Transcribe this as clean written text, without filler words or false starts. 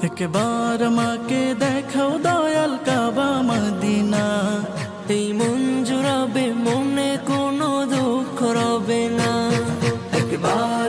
একবার আমাকে দেখাও দয়াল কাবা মদিনা, এই মন জুড়াবে, মনে কোনো দুঃখ রবে না। একবার